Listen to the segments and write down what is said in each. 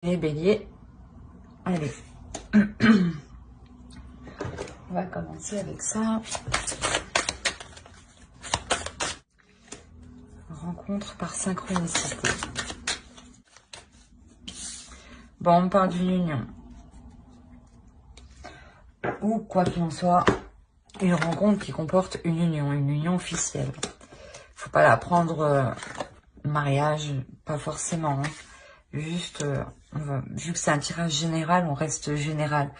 Les béliers, allez, on va commencer avec ça. Rencontre par synchronicité. Bon, on parle d'une union. Ou, quoi qu'il en soit, une rencontre qui comporte une union officielle. Faut pas la prendre mariage, pas forcément. Hein. Juste, vu que c'est un tirage général, on reste général.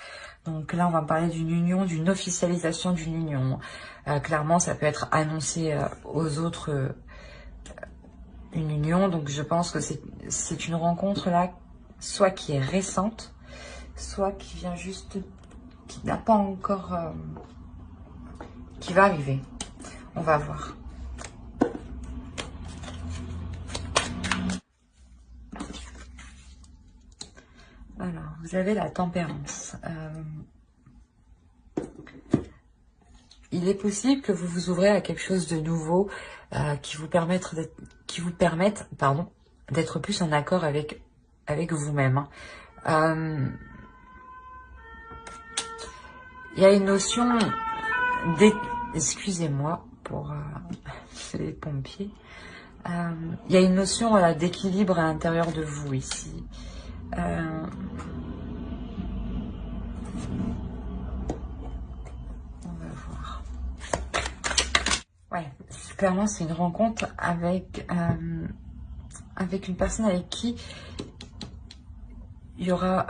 Donc là, on va parler d'une union, d'une officialisation d'une union. Clairement, ça peut être annoncé aux autres une union. Donc je pense que c'est une rencontre là, soit qui est récente, soit qui vient juste, qui n'a pas encore, qui va arriver. On va voir. Alors, vous avez la tempérance. Il est possible que vous vous ouvrez à quelque chose de nouveau qui vous permette d'être plus en accord avec vous-même. Il y a une notion excusez-moi pour les pompiers. Il y a une notion d'équilibre à l'intérieur de vous ici. Ouais, clairement c'est une rencontre avec une personne avec qui il y aura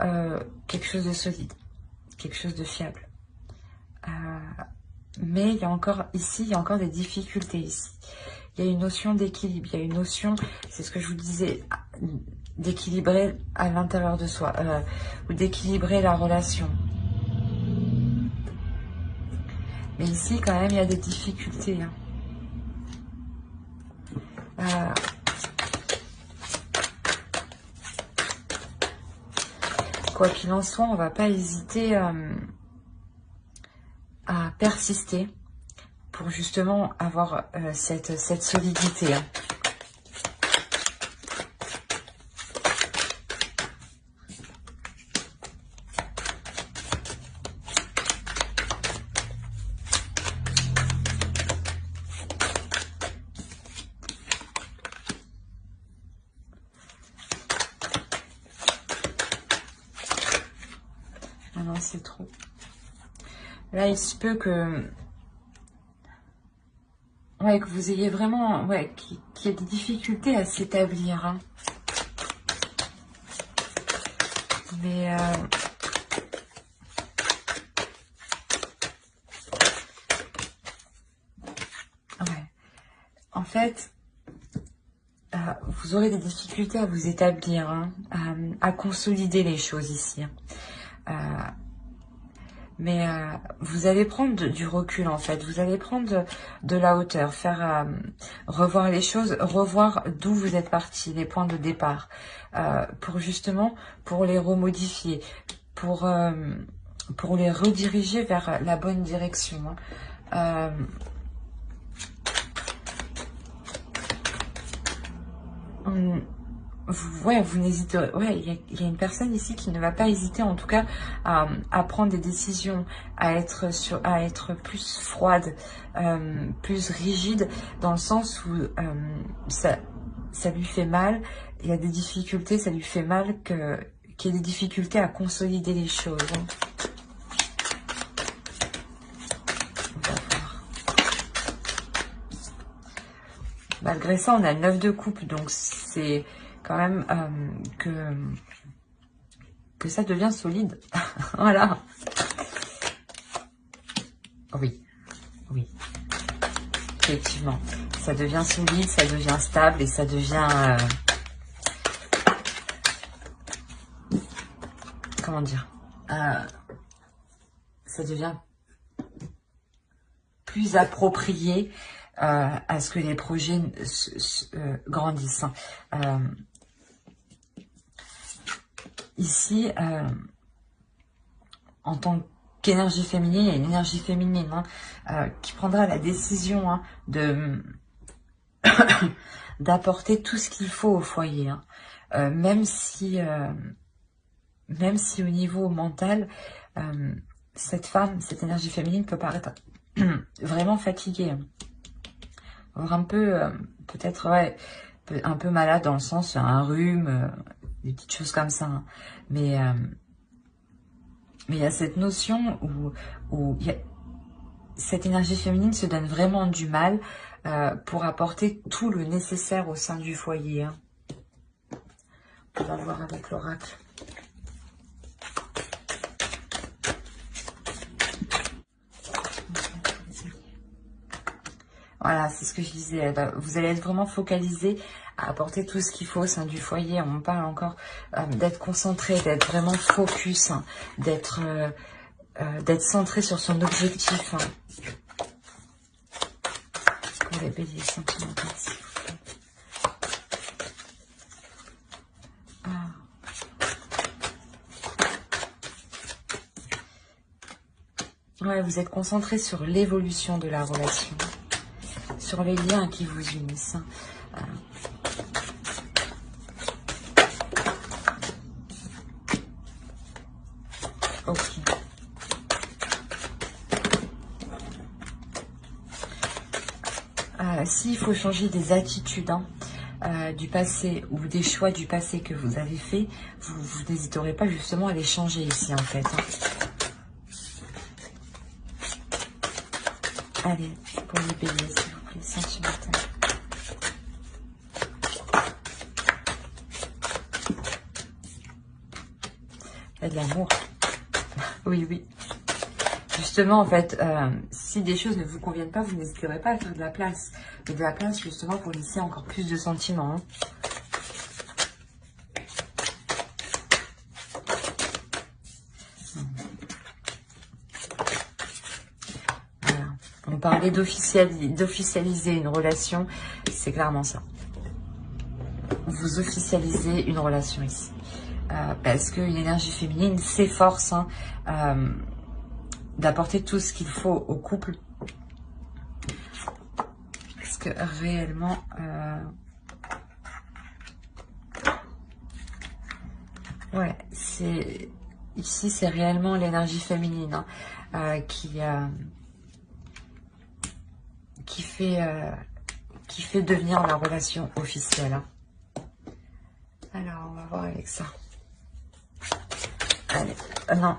quelque chose de solide, quelque chose de fiable. Mais il y a encore ici, il y a encore des difficultés ici. Il y a une notion d'équilibre, il y a une notion, c'est ce que je vous disais, d'équilibrer à l'intérieur de soi, ou d'équilibrer la relation. Mais ici quand même il y a des difficultés. Hein. Quoi qu'il en soit, on ne va pas hésiter à persister pour justement avoir cette solidité. Hein. Ah non, c'est trop. Là, il se peut que vous ayez vraiment, qu'il y ait des difficultés à s'établir. Hein. Mais en fait, vous aurez des difficultés à vous établir, hein, à consolider les choses ici. Mais vous allez prendre du recul en fait, vous allez prendre de la hauteur, faire revoir les choses, revoir d'où vous êtes parti, les points de départ, pour les remodifier, pour les rediriger vers la bonne direction. Hein. Vous n'hésitez, il y a une personne ici qui ne va pas hésiter en tout cas à prendre des décisions, à être plus froide, plus rigide, dans le sens où ça lui fait mal, il y a des difficultés, ça lui fait mal qu'il y ait des difficultés à consolider les choses. Hein. Malgré ça, on a le 9 de coupe, donc c'est quand même que ça devient solide. Voilà. Oui, effectivement. Ça devient solide, ça devient stable et ça devient... comment dire, ça devient plus approprié à ce que les projets grandissent. Ici, en tant qu'énergie féminine, il y a une énergie féminine qui prendra la décision d'apporter tout ce qu'il faut au foyer. Même si même si au niveau mental, cette femme, cette énergie féminine peut paraître vraiment fatiguée. Voire un peu, peut-être, ouais, un peu malade dans le sens, un rhume, des petites choses comme ça. Hein. Mais il y a cette notion où cette énergie féminine se donne vraiment du mal pour apporter tout le nécessaire au sein du foyer. Hein. On va voir avec l'oracle. Voilà, c'est ce que je disais. Vous allez être vraiment focalisé à apporter tout ce qu'il faut au sein du foyer. On parle encore d'être concentré, d'être vraiment focus, hein, d'être centré sur son objectif. Hein. Pour les béliers sentimentaux, s'il vous plaît. Ouais, vous êtes concentré sur l'évolution de la relation, sur les liens qui vous unissent. Ok. S'il faut changer des attitudes du passé ou des choix du passé que vous avez fait, vous n'hésiterez pas justement à les changer ici en fait. Hein. Allez, pour les béliers, s'il vous plaît, sentimental. Il y a de l'amour. Oui, oui. Justement, en fait, si des choses ne vous conviennent pas, vous n'hésiterez pas à faire de la place. Et de la place, justement, pour laisser encore plus de sentiments. Hein. Voilà. On parlait d'officialiser une relation, c'est clairement ça. Vous officialisez une relation ici. Parce qu'une énergie féminine s'efforce d'apporter tout ce qu'il faut au couple. Parce que réellement... ouais, ici c'est réellement l'énergie féminine qui fait devenir la relation officielle. Hein. Alors, on va voir avec ça. Allez, non,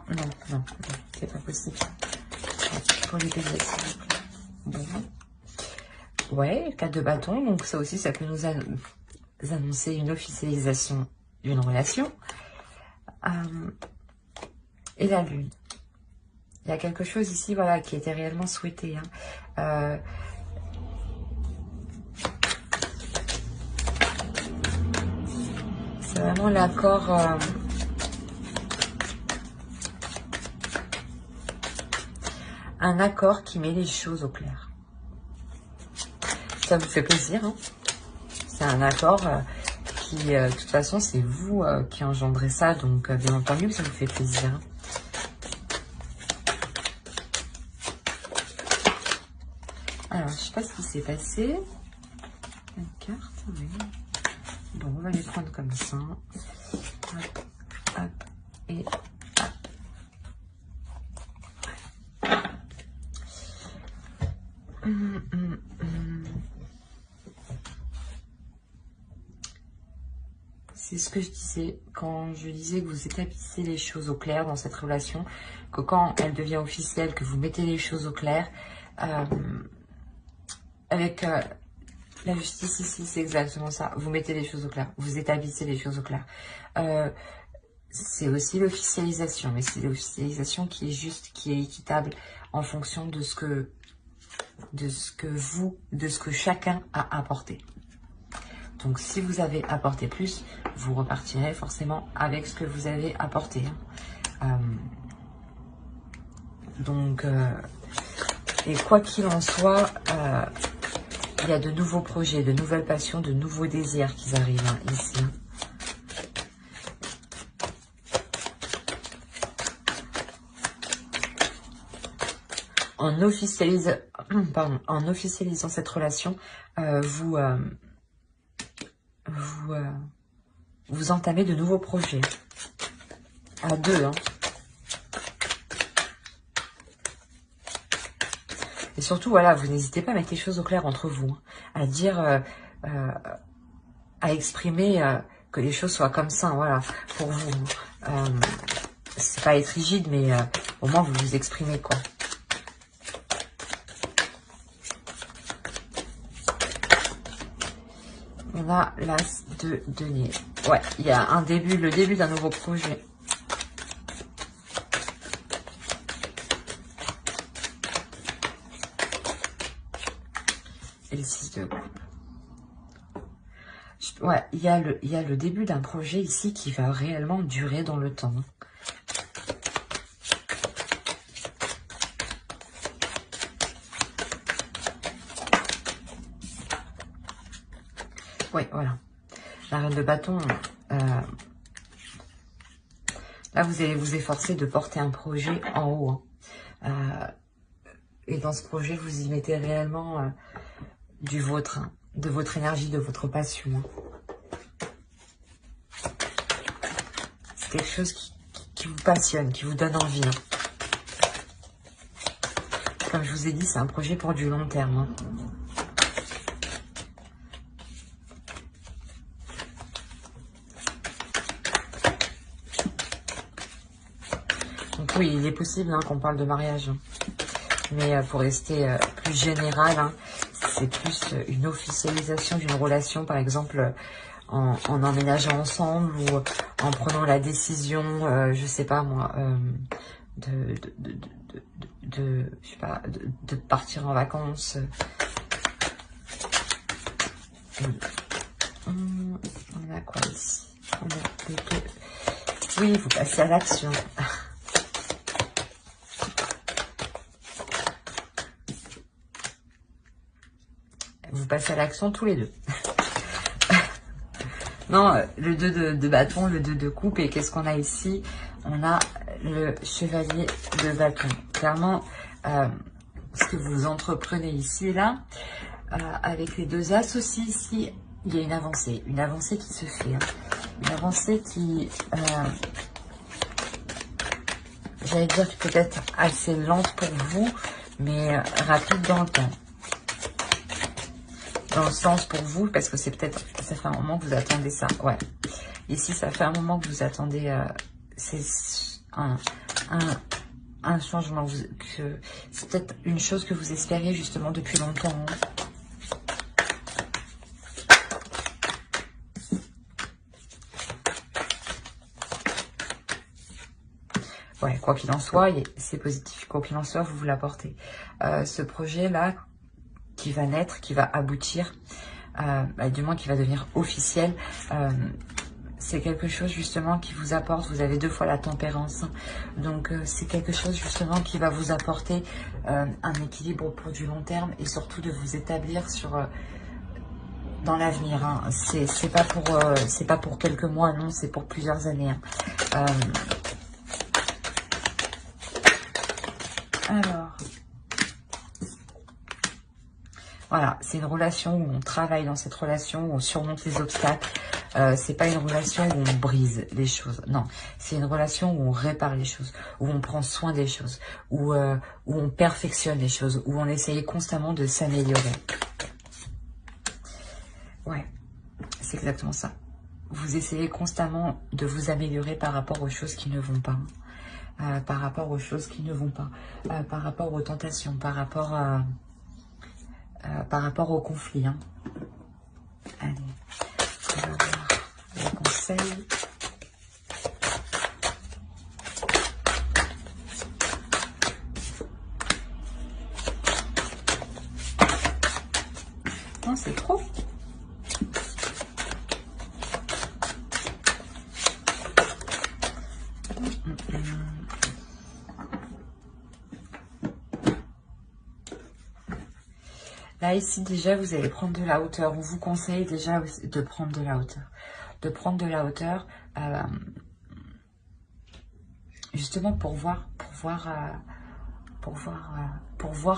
c'est pas possible. Pour les béliers, s'il vous plaît. Bon. Ouais, 4 de bâton, donc ça aussi, ça peut nous annoncer une officialisation d'une relation. Et la lune. Il y a quelque chose ici, voilà, qui était réellement souhaité. Hein. C'est vraiment l'accord... un accord qui met les choses au clair. Ça vous fait plaisir, hein? C'est un accord qui, de toute façon, c'est vous qui engendrez ça, donc bien entendu, ça vous fait plaisir. Hein? Alors, je sais pas ce qui s'est passé. Une carte, oui. Bon, on va les prendre comme ça. Hop, hop, et hop. C'est ce que je disais quand je disais que vous établissez les choses au clair dans cette relation, que quand elle devient officielle, que vous mettez les choses au clair. Avec la justice ici, c'est exactement ça. Vous mettez les choses au clair, vous établissez les choses au clair. C'est aussi l'officialisation, mais c'est l'officialisation qui est juste, qui est équitable en fonction de ce que chacun a apporté. Donc, si vous avez apporté plus, vous repartirez forcément avec ce que vous avez apporté. Hein. Et quoi qu'il en soit, il y a de nouveaux projets, de nouvelles passions, de nouveaux désirs qui arrivent ici. En officialisant cette relation, vous entamez de nouveaux projets. À deux, hein. Et surtout, voilà, vous n'hésitez pas à mettre les choses au clair entre vous, hein, à dire, à exprimer que les choses soient comme ça, voilà, pour vous. C'est pas être rigide, mais au moins vous vous exprimez, quoi. On a l'as de denier. Ouais, il y a un début, le début d'un nouveau projet. Et le 6 de coupe. Ouais, il y a le début d'un projet ici qui va réellement durer dans le temps. Oui, voilà. La reine de bâton. Là, vous allez vous efforcer de porter un projet en haut. Hein. Et dans ce projet, vous y mettez réellement du vôtre, hein, de votre énergie, de votre passion. Hein. C'est quelque chose qui vous passionne, qui vous donne envie. Hein. Comme je vous ai dit, c'est un projet pour du long terme. Hein. Donc oui, il est possible hein, qu'on parle de mariage. Hein. Mais pour rester plus général, hein, c'est plus une officialisation d'une relation, par exemple, en emménageant ensemble ou en prenant la décision, je sais pas moi, je sais pas, de partir en vacances. On a quoi ici? On a oui, vous passez à l'action. Vous passez à l'action tous les deux. Non, le 2 de bâton, le 2 de coupe. Et qu'est-ce qu'on a ici? On a le chevalier de bâton. Clairement, ce que vous entreprenez ici et là, avec les deux as aussi, ici, il y a une avancée qui se fait. Hein. Une avancée qui, j'allais dire peut-être assez lente pour vous, mais rapide dans le temps. Dans le sens pour vous, parce que c'est peut-être, ça fait un moment que vous attendez ça, ouais. Ici, ça fait un moment que vous attendez, c'est un changement, c'est peut-être une chose que vous espériez justement depuis longtemps. Hein. Ouais, quoi qu'il en soit, c'est positif, quoi qu'il en soit, vous l'apportez. Ce projet-là, qui va naître, qui va aboutir, du moins qui va devenir officiel, c'est quelque chose justement qui vous apporte, vous avez 2 fois la tempérance, donc c'est quelque chose justement qui va vous apporter un équilibre pour du long terme et surtout de vous établir sur dans l'avenir. Hein. C'est pas pour quelques mois, non, c'est pour plusieurs années. Hein. Alors... Voilà, c'est une relation où on travaille dans cette relation, où on surmonte les obstacles. C'est pas une relation où on brise les choses. Non, c'est une relation où on répare les choses, où on prend soin des choses, où on perfectionne les choses, où on essaye constamment de s'améliorer. Ouais, c'est exactement ça. Vous essayez constamment de vous améliorer par rapport aux choses qui ne vont pas. Par rapport aux choses qui ne vont pas. Par rapport aux tentations, par rapport au conflit. Hein. Allez, on va voir les conseils. Non, c'est trop. Là, ici, déjà, vous allez prendre de la hauteur. On vous conseille déjà de prendre de la hauteur. De prendre de la hauteur, justement pour voir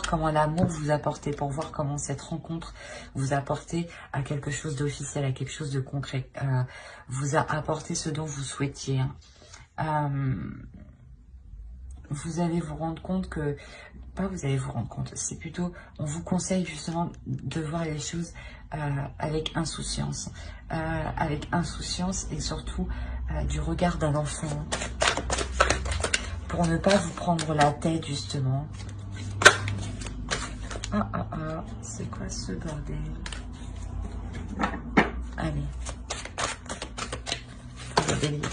comment l'amour vous apportez, pour voir comment cette rencontre vous apportez à quelque chose d'officiel, à quelque chose de concret. Vous a apporté ce dont vous souhaitiez. Hein. vous allez vous rendre compte que, pas vous allez vous rendre compte, c'est plutôt, on vous conseille justement de voir les choses avec insouciance et surtout du regard d'un enfant, pour ne pas vous prendre la tête justement. C'est quoi ce bordel? Allez, le délire.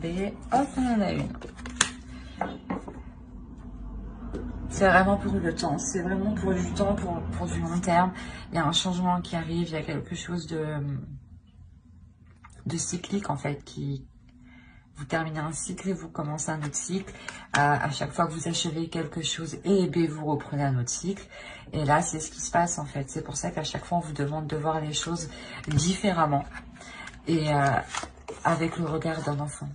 B, hop, on en a une. C'est vraiment pour le temps, c'est vraiment pour du temps, pour du long terme. Il y a un changement qui arrive, il y a quelque chose de cyclique en fait, qui vous terminez un cycle et vous commencez un autre cycle. À chaque fois que vous achevez quelque chose, et bien vous reprenez un autre cycle. Et là, c'est ce qui se passe en fait. C'est pour ça qu'à chaque fois, on vous demande de voir les choses différemment et avec le regard d'un enfant,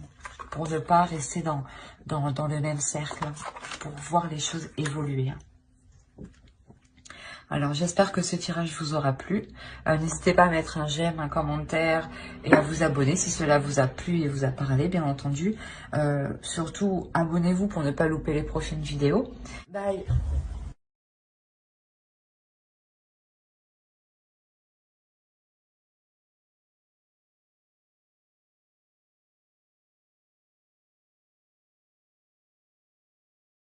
pour ne pas rester dans le même cercle, pour voir les choses évoluer. Alors, j'espère que ce tirage vous aura plu. N'hésitez pas à mettre un j'aime, un commentaire et à vous abonner si cela vous a plu et vous a parlé, bien entendu. Surtout, abonnez-vous pour ne pas louper les prochaines vidéos. Bye!